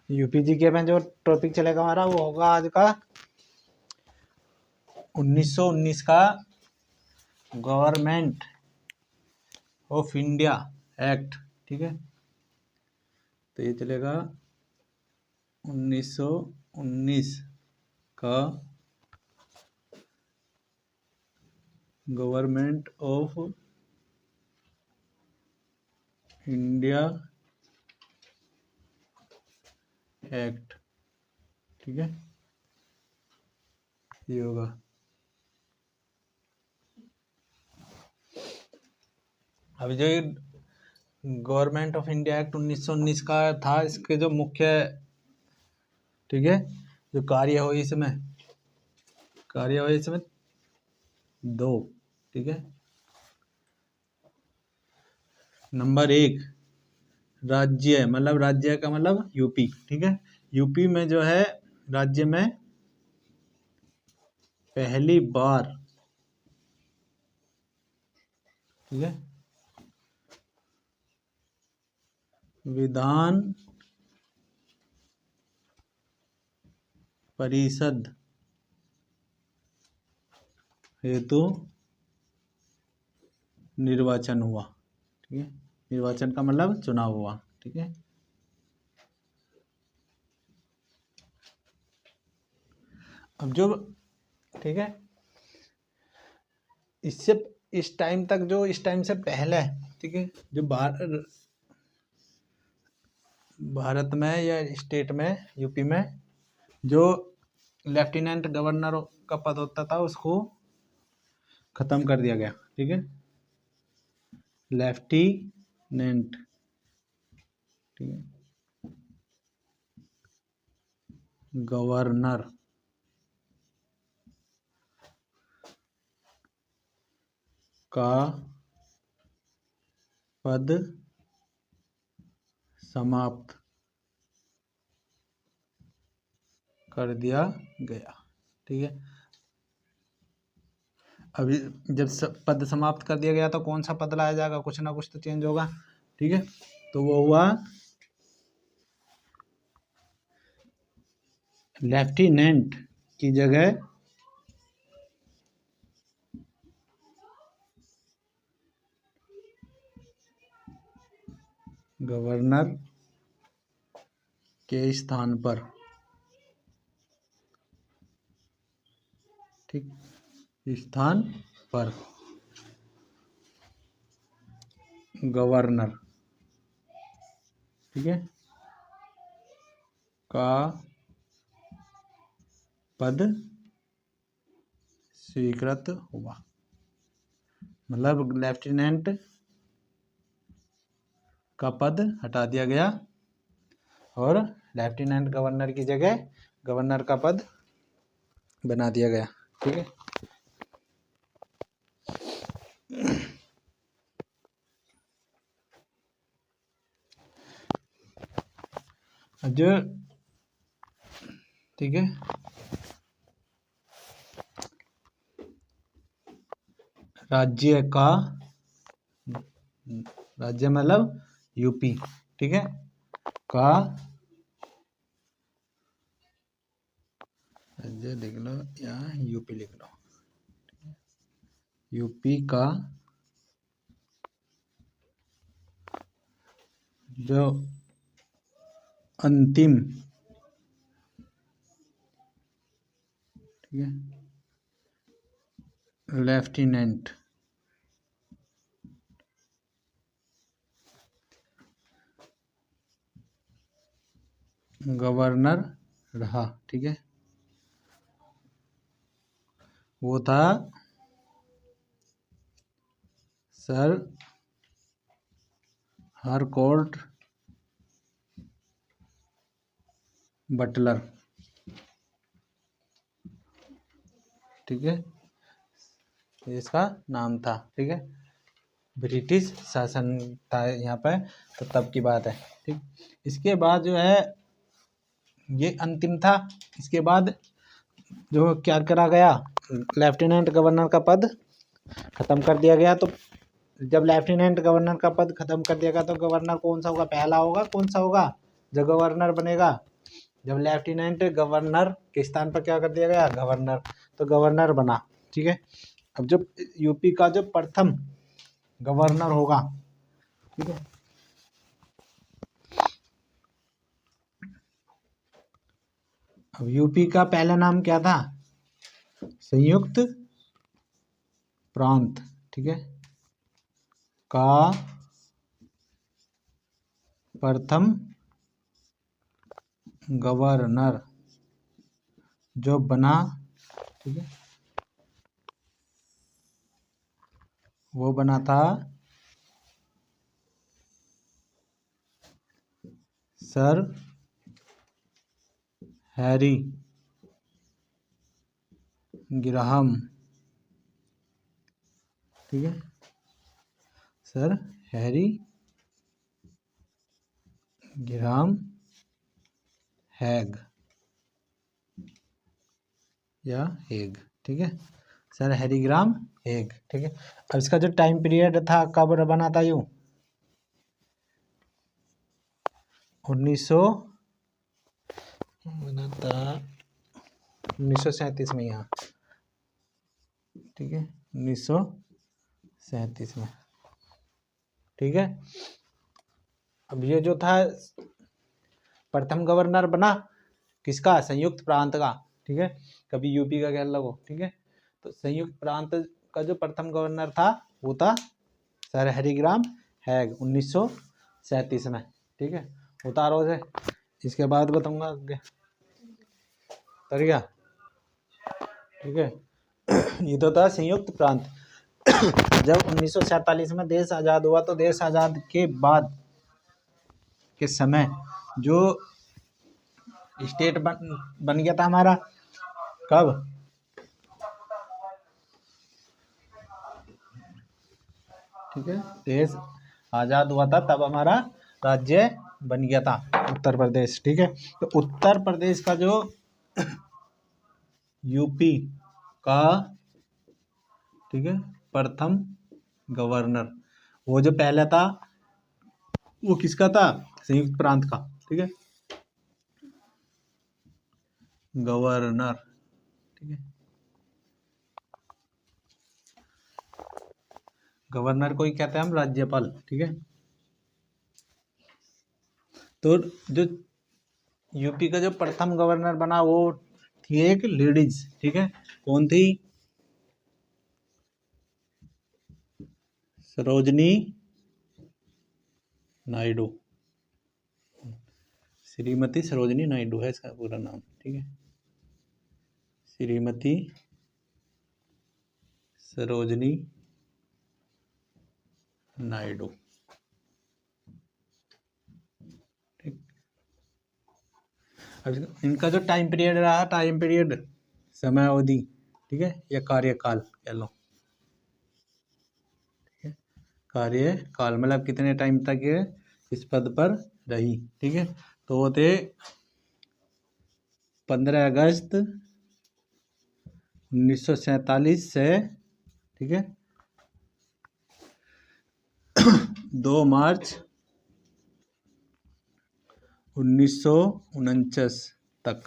UP GK में जो topic चलेगा हमारा वो होगा आज का 1919 का गवर्नमेंट ऑफ इंडिया एक्ट। ठीक है, तो ये चलेगा 1919 का गवर्नमेंट ऑफ इंडिया एक्ट। ठीक है, ये होगा। अभी जो ये गवर्नमेंट ऑफ इंडिया एक्ट 1919 का था, इसके जो मुख्य, ठीक है, जो कार्य हो इसमें दो। ठीक है, नंबर 1 राज्य, मतलब राज्य का मतलब यूपी। ठीक है, यूपी में जो है राज्य में पहली बार, ठीक है, विधान परिषद हेतु निर्वाचन हुआ। ठीक है, निर्वाचन का मतलब चुनाव हुआ। ठीक है, अब जो, ठीक है, इससे इस टाइम तक, जो इस टाइम से पहले, ठीक है, जो भारत में या स्टेट में, यूपी में जो लेफ्टिनेंट गवर्नर का पद होता था उसको खत्म कर दिया गया। ठीक है, लेफ्टिनेंट, ठीक है, गवर्नर का पद समाप्त कर दिया गया। ठीक है, अभी जब पद समाप्त कर दिया गया तो कौन सा पद लाया जाएगा, कुछ ना कुछ तो चेंज होगा। ठीक है, तो वो हुआ लेफ्टिनेंट की जगह गवर्नर के स्थान पर, ठीक, स्थान पर गवर्नर, ठीक है, का पद स्वीकृत हुआ। मतलब लेफ्टिनेंट का पद हटा दिया गया और लेफ्टिनेंट गवर्नर की जगह गवर्नर का पद बना दिया गया। ठीक है, जो, ठीक है, राज्य का, राज्य मतलब यूपी, ठीक है, का, राज्य लिख लो या यूपी लिख लो, यूपी का जो अंतिम, ठीक है, लेफ्टिनेंट गवर्नर रहा। ठीक है, वो था सर हारकोर्ट बटलर। ठीक है, इसका नाम था। ठीक है, ब्रिटिश शासन था यहाँ पे, तो तब की बात है। ठीक, इसके बाद जो है ये अंतिम था। इसके बाद जो क्या करा गया, लेफ्टिनेंट गवर्नर का पद खत्म कर दिया गया। तो जब लेफ्टिनेंट गवर्नर का पद खत्म कर दिया गया तो गवर्नर कौन सा होगा, पहला होगा, कौन सा होगा जो गवर्नर बनेगा, जब लेफ्टिनेंट गवर्नर के स्थान पर क्या कर दिया गया, गवर्नर, तो गवर्नर बना। ठीक है, अब जो यूपी का जो प्रथम गवर्नर होगा, ठीक है, अब यूपी का पहला नाम क्या था, संयुक्त प्रांत, ठीक है, का प्रथम गवर्नर जो बना, ठीक है, वो बना था सर हैरी ग्राहम, ठीक है, सर हैरी ग्राहम हैग या हेग, ठीक है, सर हैरी ग्राहम हेग, ठीक है। अब इसका जो टाइम पीरियड था, कब बना था यूं, 1900 बना था 1937 में, यहाँ, ठीक है, 1937 में, ठीक है। अब ये जो था प्रथम गवर्नर बना किसका, संयुक्त प्रांत का, ठीक है, कभी यूपी का कह लो, ठीक है। तो संयुक्त प्रांत का जो प्रथम गवर्नर था वो था सर हैरी ग्राहम हैग 1937 में, ठीक है। उतारो से, इसके बाद बताऊंगा आगे, तर गया, ठीक है। ये तो था संयुक्त प्रांत। जब 1947 में देश आज़ाद हुआ, तो देश आज़ाद के बाद के समय जो स्टेट बन गया था हमारा, कब, ठीक है, देश आज़ाद हुआ था तब हमारा राज्य बन गया था उत्तर प्रदेश, ठीक है। तो उत्तर प्रदेश का जो यूपी का, ठीक है, प्रथम गवर्नर, वो जो पहला था वो किसका था, संयुक्त प्रांत का, ठीक है, गवर्नर, ठीक है, गवर्नर को ही कहते हैं हम राज्यपाल, ठीक है। तो जो यूपी का जो प्रथम गवर्नर बना वो थी एक लेडीज, ठीक है, कौन थी, सरोजनी नायडू, श्रीमती सरोजनी नायडू है इसका पूरा नाम, ठीक है, श्रीमती सरोजनी नायडू, ठीक। अब इनका जो टाइम पीरियड रहा, टाइम पीरियड, समय अवधि, ठीक है, या कार्यकाल कह लो, ठीक है, कार्यकाल मतलब कितने टाइम तक ये इस पद पर रही, ठीक है। तो वो थे 15 अगस्त 1947 से, ठीक है, 2 मार्च 1949 तक,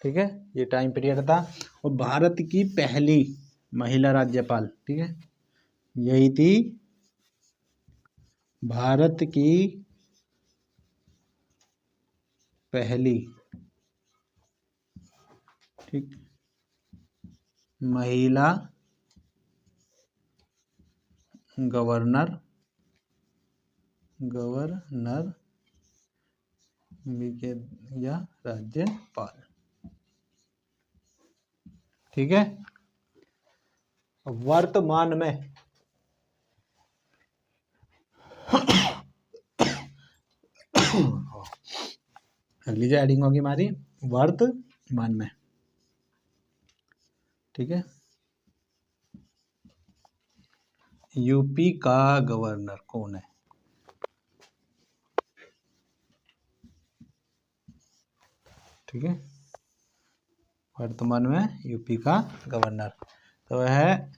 ठीक है, ये टाइम पीरियड था। और भारत की पहली महिला राज्यपाल, ठीक है, यही थी भारत की पहली, ठीक, महिला गवर्नर या राज्यपाल, ठीक है। वर्तमान में अगली जो एडिंग होगी हमारी वर्तमान में, ठीक है, यूपी का गवर्नर कौन है, ठीक है, वर्तमान में यूपी का गवर्नर तो है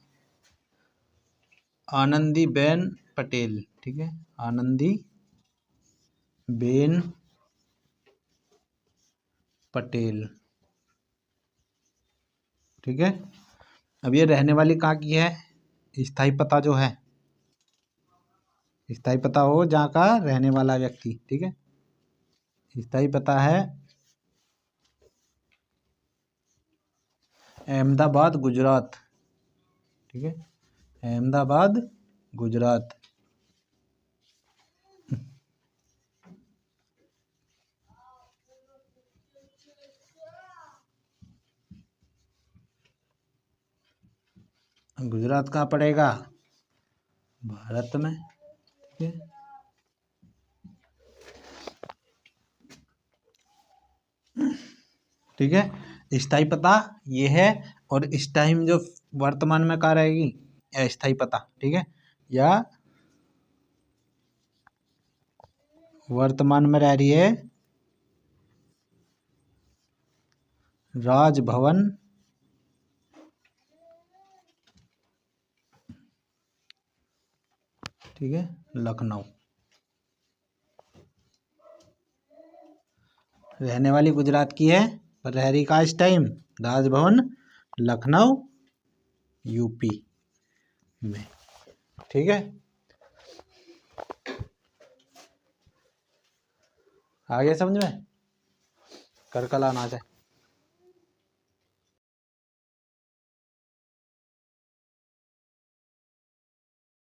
आनंदीबेन पटेल, ठीक है, आनंदीबेन पटेल। ठीक है। अब ये रहने वाली कहाँ की है, स्थायी पता जो है, स्थायी पता हो जहाँ का रहने वाला व्यक्ति। ठीक है, स्थायी पता है अहमदाबाद गुजरात। ठीक है, अहमदाबाद गुजरात। गुजरात कहाँ पड़ेगा, भारत में। ठीक है, ठीक है। स्थायी पता ये है, और इस टाइम जो वर्तमान में कहाँ रहेगी, अस्थायी पता। ठीक है, या वर्तमान में रह रही है राजभवन ठीक है, लखनऊ। रहने वाली गुजरात की है, पर रह रही का इस टाइम राजभवन लखनऊ यूपी में। ठीक है, आ गया समझ में, कर कल आना चाहिए।